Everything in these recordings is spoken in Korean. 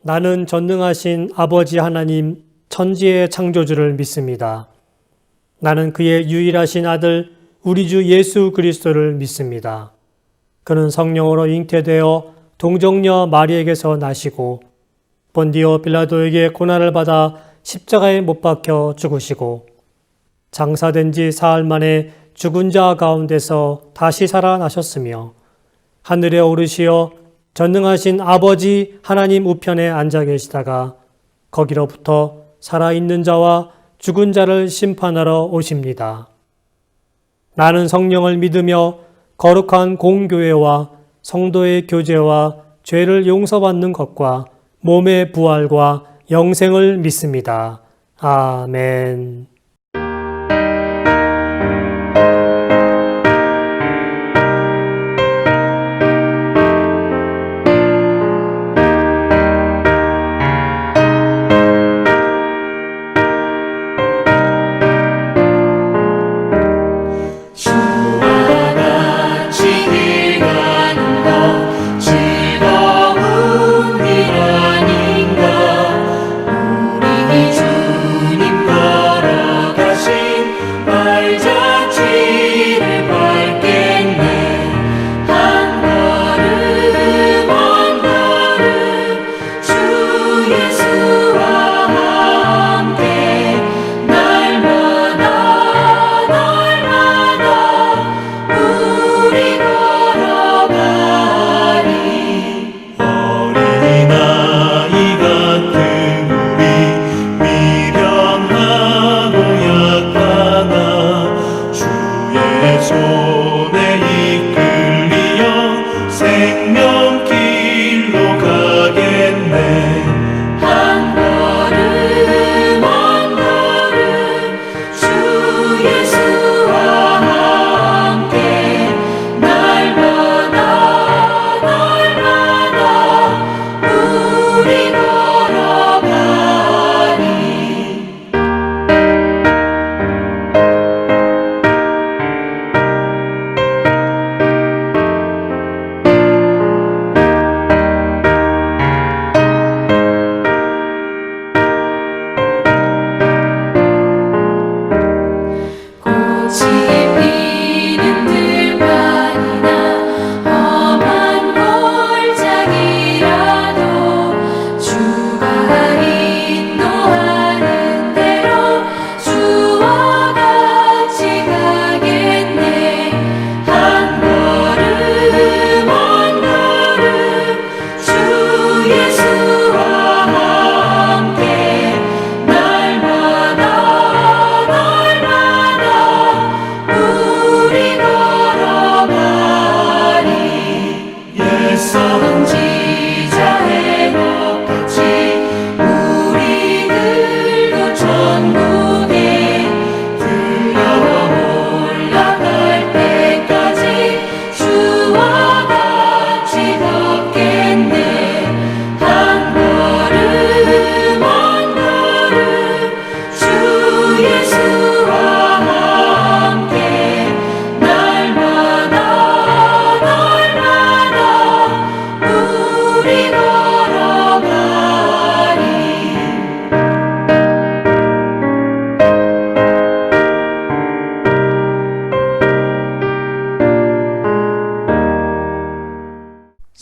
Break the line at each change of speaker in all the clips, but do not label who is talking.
나는 전능하신 아버지 하나님 천지의 창조주를 믿습니다. 나는 그의 유일하신 아들 우리 주 예수 그리스도를 믿습니다. 그는 성령으로 잉태되어 동정녀 마리에게서 나시고 본디오 빌라도에게 고난을 받아 십자가에 못 박혀 죽으시고 장사된 지 사흘 만에 죽은 자 가운데서 다시 살아나셨으며 하늘에 오르시어 전능하신 아버지 하나님 우편에 앉아 계시다가 거기로부터 살아있는 자와 죽은 자를 심판하러 오십니다. 나는 성령을 믿으며 거룩한 공교회와 성도의 교제와 죄를 용서받는 것과 몸의 부활과 영생을 믿습니다. 아멘.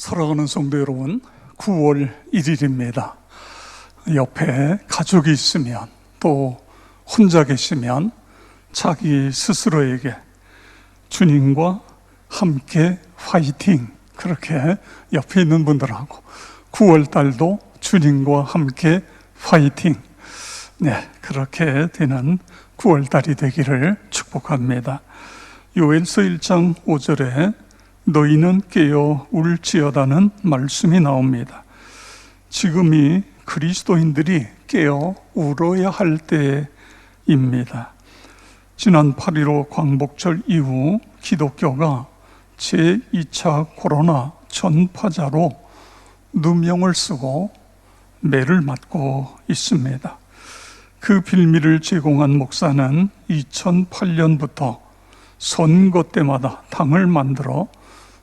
사랑하는 성도 여러분, 9월 1일입니다. 옆에 가족이 있으면 또 혼자 계시면 자기 스스로에게 주님과 함께 화이팅, 그렇게 옆에 있는 분들하고 9월 달도 주님과 함께 화이팅, 그렇게 되는 9월 달이 되기를 축복합니다. 요엘서 1장 5절에 너희는 깨어 울지어다는 말씀이 나옵니다. 지금이 그리스도인들이 깨어 울어야 할 때입니다. 지난 8.15 광복절 이후 기독교가 제2차 코로나 전파자로 누명을 쓰고 매를 맞고 있습니다. 그 빌미를 제공한 목사는 2008년부터 선거 때마다 당을 만들어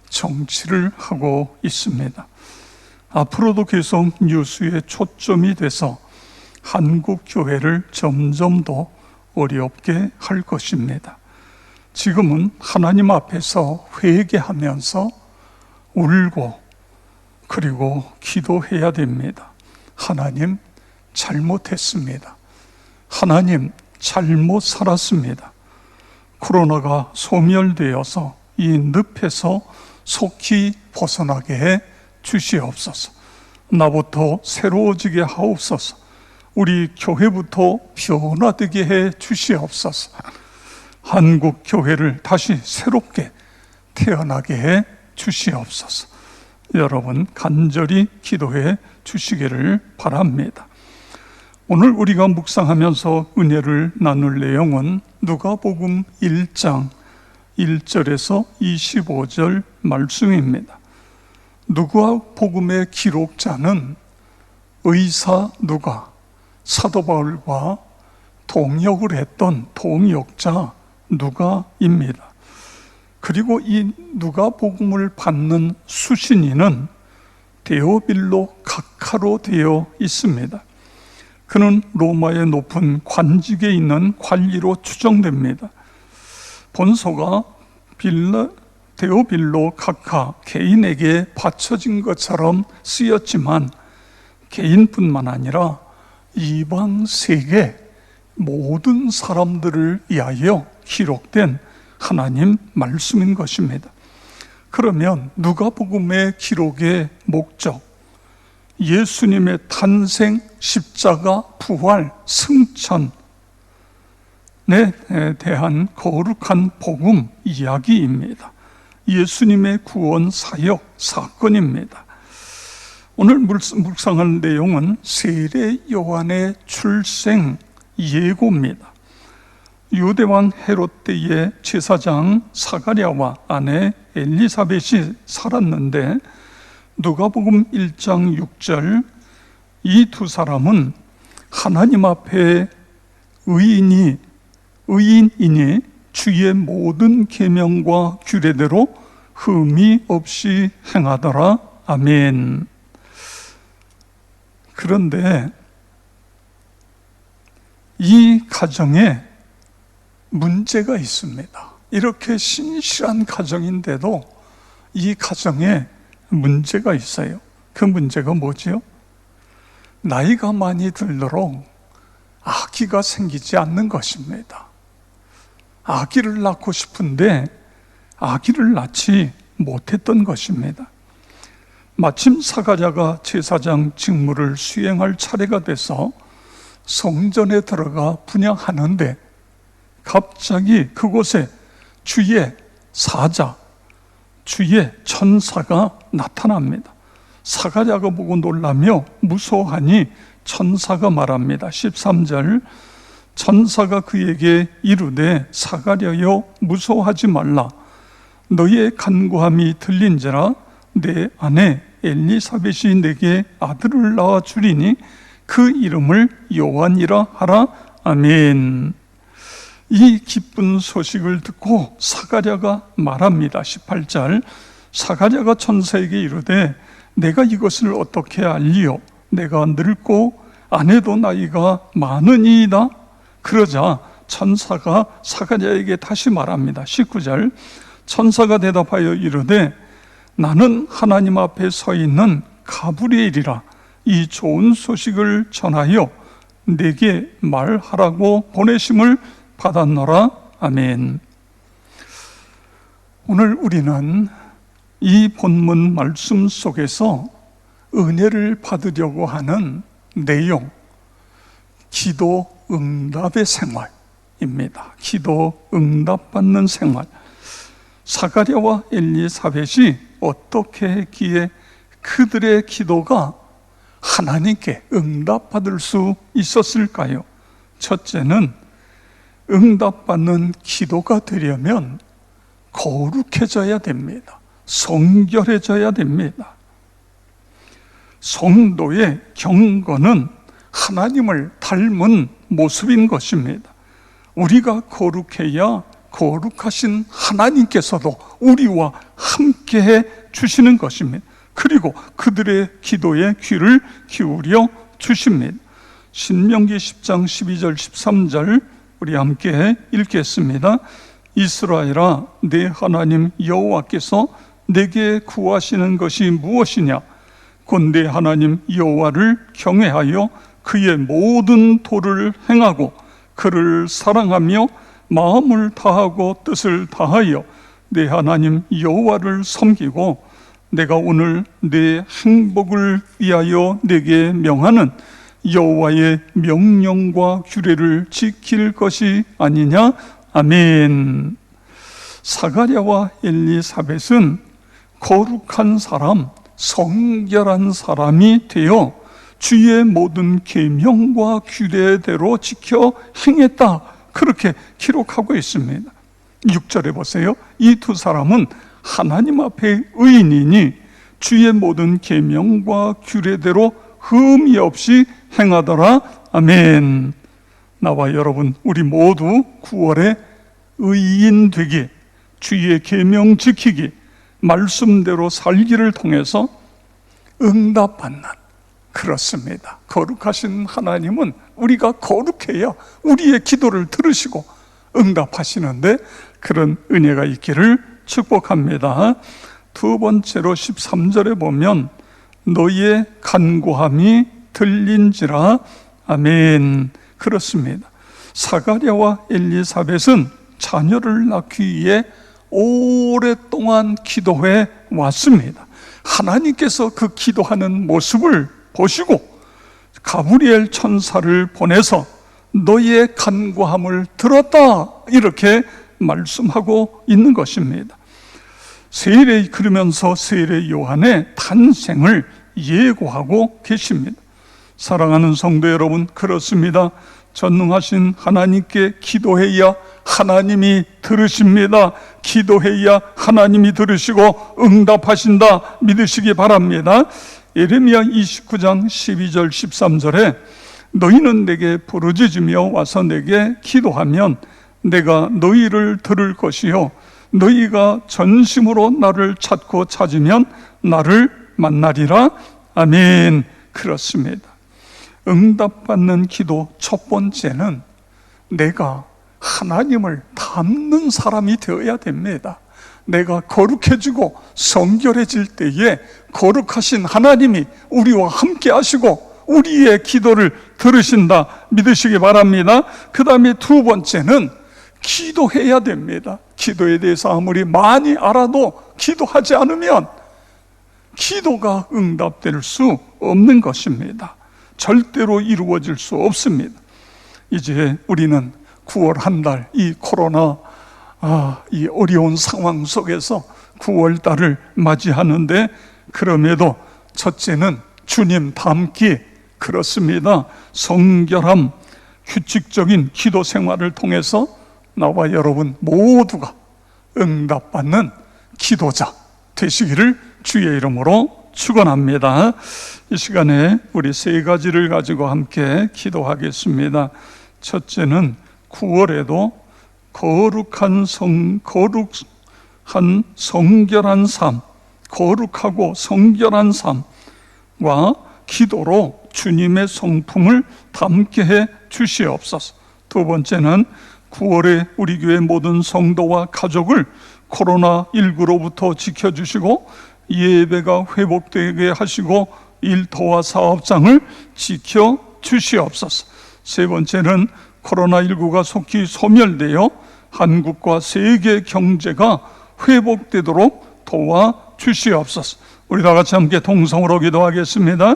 정치를 하고 있습니다. 앞으로도 계속 뉴스의 초점이 돼서 한국 교회를 점점 더 어렵게 할 것입니다. 지금은 하나님 앞에서 회개하면서 울고 그리고 기도해야 됩니다. 하나님, 잘못했습니다. 하나님, 잘못 살았습니다. 코로나가 소멸되어서 이 늪에서 속히 벗어나게 해 주시옵소서. 나부터 새로워지게 하옵소서. 우리 교회부터 변화되게 해 주시옵소서. 한국 교회를 다시 새롭게 태어나게 해 주시옵소서. 여러분 간절히 기도해 주시기를 바랍니다. 오늘 우리가 묵상하면서 은혜를 나눌 내용은 누가복음 1장 1절에서 25절 말씀입니다. 누가복음의 기록자는 의사 누가, 사도 바울과 동역을 했던 동역자 누가입니다. 그리고 이 누가복음을 받는 수신인은 데오빌로 각하로 되어 있습니다. 그는 로마의 높은 관직에 있는 관리로 추정됩니다. 본소가 데오빌로 각하 개인에게 바쳐진 것처럼 쓰였지만 개인뿐만 아니라 이방 세계 모든 사람들을 위하여 기록된 하나님 말씀인 것입니다. 그러면 누가복음의 기록의 목적, 예수님의 탄생, 십자가, 부활, 승천에 대한 거룩한 복음 이야기입니다. 예수님의 구원 사역 사건입니다. 오늘 묵상할 내용은 세례 요한의 출생 예고입니다. 유대왕 헤롯 때의 제사장 사가랴와 아내 엘리사벳이 살았는데 누가복음 1장 6절 이 두 사람은 하나님 앞에 의인이니 주의 모든 계명과 규례대로 흠이 없이 행하더라. 아멘. 그런데 이 가정에 문제가 있습니다. 이렇게 신실한 가정인데도 이 가정에 문제가 있어요. 그 문제가 뭐지요? 나이가 많이 들도록 아기가 생기지 않는 것입니다. 아기를 낳고 싶은데 아기를 낳지 못했던 것입니다. 마침 사가랴가 제사장 직무를 수행할 차례가 돼서 성전에 들어가 분향하는데 갑자기 그곳에 주의 사자, 주의 천사가 나타납니다. 사가랴가 보고 놀라며 무서워하니 천사가 말합니다. 13절 천사가 그에게 이르되 사가랴여 무서워하지 말라. 너의 간구함이 들린지라 내 아내 엘리사벳이 내게 아들을 낳아 주리니 그 이름을 요한이라 하라. 아멘. 이 기쁜 소식을 듣고 사가랴가 말합니다. 18절 사가랴가 천사에게 이르되 내가 이것을 어떻게 알리요? 내가 늙고 아내도 나이가 많으니이다. 그러자 천사가 사가랴에게 다시 말합니다. 19절 천사가 대답하여 이르되 나는 하나님 앞에 서 있는 가브리엘이라. 이 좋은 소식을 전하여 내게 말하라고 보내심을 받았노라. 아멘. 오늘 우리는 이 본문 말씀 속에서 은혜를 받으려고 하는 내용, 기도 응답의 생활입니다. 기도 응답받는 생활. 사가랴와 엘리사벳이 어떻게 했기에 그들의 기도가 하나님께 응답받을 수 있었을까요? 첫째는 응답받는 기도가 되려면 거룩해져야 됩니다. 성결해져야 됩니다. 성도의 경건은 하나님을 닮은 모습인 것입니다. 우리가 거룩해야 거룩하신 하나님께서도 우리와 함께해 주시는 것입니다. 그리고 그들의 기도에 귀를 기울여 주십니다. 신명기 10장 12절 13절 우리 함께 읽겠습니다. 이스라엘아, 내 하나님 여호와께서 내게 구하시는 것이 무엇이냐? 곧 내 하나님 여호와를 경외하여 그의 모든 도를 행하고 그를 사랑하며 마음을 다하고 뜻을 다하여 내 하나님 여호와를 섬기고 내가 오늘 내 행복을 위하여 내게 명하는 여호와의 명령과 규례를 지킬 것이 아니냐? 아멘. 사가랴와 엘리사벳은 거룩한 사람, 성결한 사람이 되어 주의 모든 계명과 규례대로 지켜 행했다, 그렇게 기록하고 있습니다. 6절에 보세요. 이 두 사람은 하나님 앞에 의인이니 주의 모든 계명과 규례대로 흠이 없이 행하더라. 아멘. 나와 여러분, 우리 모두 9월에 의인 되기, 주의 계명 지키기, 말씀대로 살기를 통해서 응답받는, 그렇습니다. 거룩하신 하나님은 우리가 거룩해야 우리의 기도를 들으시고 응답하시는데 그런 은혜가 있기를 축복합니다. 두 번째로 13절에 보면 너희의 간구함이 들린지라. 아멘. 그렇습니다. 사가랴와 엘리사벳은 자녀를 낳기 위해 오랫동안 기도해 왔습니다. 하나님께서 그 기도하는 모습을 보시고 가브리엘 천사를 보내서 너희의 간구함을 들었다, 이렇게 말씀하고 있는 것입니다. 세례, 그러면서 세례 요한의 탄생을 예고하고 계십니다. 사랑하는 성도 여러분, 그렇습니다. 전능하신 하나님께 기도해야 하나님이 들으십니다. 기도해야 하나님이 들으시고 응답하신다, 믿으시기 바랍니다. 예레미야 29장 12절 13절에 너희는 내게 부르짖으며 와서 내게 기도하면 내가 너희를 들을 것이요 너희가 전심으로 나를 찾고 찾으면 나를 만나리라. 아멘. 그렇습니다. 응답받는 기도 첫 번째는 내가 하나님을 닮는 사람이 되어야 됩니다. 내가 거룩해지고 성결해질 때에 거룩하신 하나님이 우리와 함께 하시고 우리의 기도를 들으신다, 믿으시기 바랍니다. 그 다음에 두 번째는 기도해야 됩니다. 기도에 대해서 아무리 많이 알아도 기도하지 않으면 기도가 응답될 수 없는 것입니다. 절대로 이루어질 수 없습니다. 이제 우리는 9월 한 달, 이 코로나 이 어려운 상황 속에서 9월 달을 맞이하는데, 그럼에도 첫째는 주님 닮기, 그렇습니다. 성결함, 규칙적인 기도 생활을 통해서 나와 여러분 모두가 응답받는 기도자 되시기를 주의 이름으로 축원합니다. 이 시간에 우리 세 가지를 가지고 함께 기도하겠습니다. 첫째는 9월에도 거룩한 성결한 삶, 거룩하고 성결한 삶과 기도로 주님의 성품을 담게 해 주시옵소서. 두 번째는 9월에 우리 교회 모든 성도와 가족을 코로나19로부터 지켜주시고 예배가 회복되게 하시고 일터와 사업장을 지켜주시옵소서. 세 번째는 코로나19가 속히 소멸되어 한국과 세계 경제가 회복되도록 도와주시옵소서. 우리 다 같이 함께 동성으로 기도하겠습니다.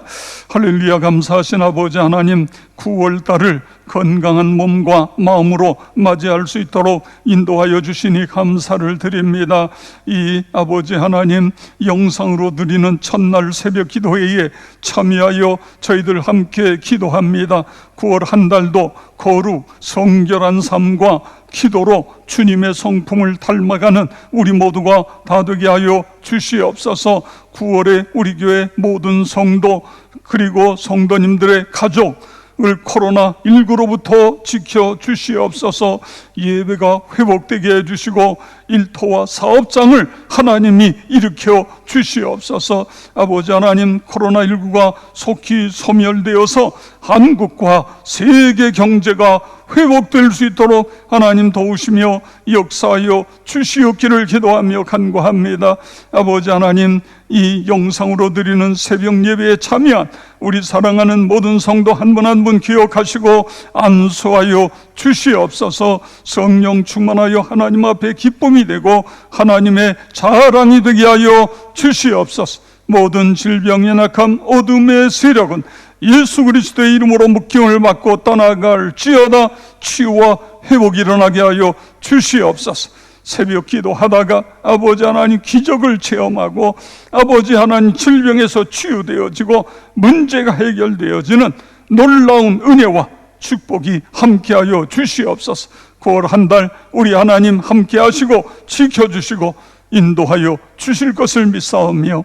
할렐루야. 감사하신 아버지 하나님, 9월달을 건강한 몸과 마음으로 맞이할 수 있도록 인도하여 주시니 감사를 드립니다. 이 아버지 하나님, 영상으로 드리는 첫날 새벽 기도회에 참여하여 저희들 함께 기도합니다. 9월 한 달도 거룩 성결한 삶과 기도로 주님의 성품을 닮아가는 우리 모두가 다 되게 하여 주시옵소서. 9월에 우리 교회 모든 성도 그리고 성도님들의 가족을 코로나19로부터 지켜주시옵소서. 예배가 회복되게 해주시고 일터와 사업장을 하나님이 일으켜 주시옵소서. 아버지 하나님, 코로나19가 속히 소멸되어서 한국과 세계 경제가 회복될 수 있도록 하나님 도우시며 역사하여 주시옵기를 기도하며 간구합니다. 아버지 하나님, 이 영상으로 드리는 새벽 예배에 참여한 우리 사랑하는 모든 성도 한 분 한 분 기억하시고 안수하여 주시옵소서. 성령 충만하여 하나님 앞에 기쁨이 되고 하나님의 자랑이 되게 하여 주시옵소서. 모든 질병의 낙함, 어둠의 세력은 예수 그리스도의 이름으로 묶임을 받고 떠나갈지어다. 치유와 회복이 일어나게 하여 주시옵소서. 새벽 기도하다가 아버지 하나님 기적을 체험하고 아버지 하나님 질병에서 치유되어지고 문제가 해결되어지는 놀라운 은혜와 축복이 함께하여 주시옵소서. 9월 한 달 우리 하나님 함께하시고 지켜주시고 인도하여 주실 것을 믿사오며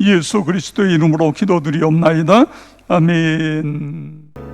예수 그리스도의 이름으로 기도드리옵나이다. 아멘.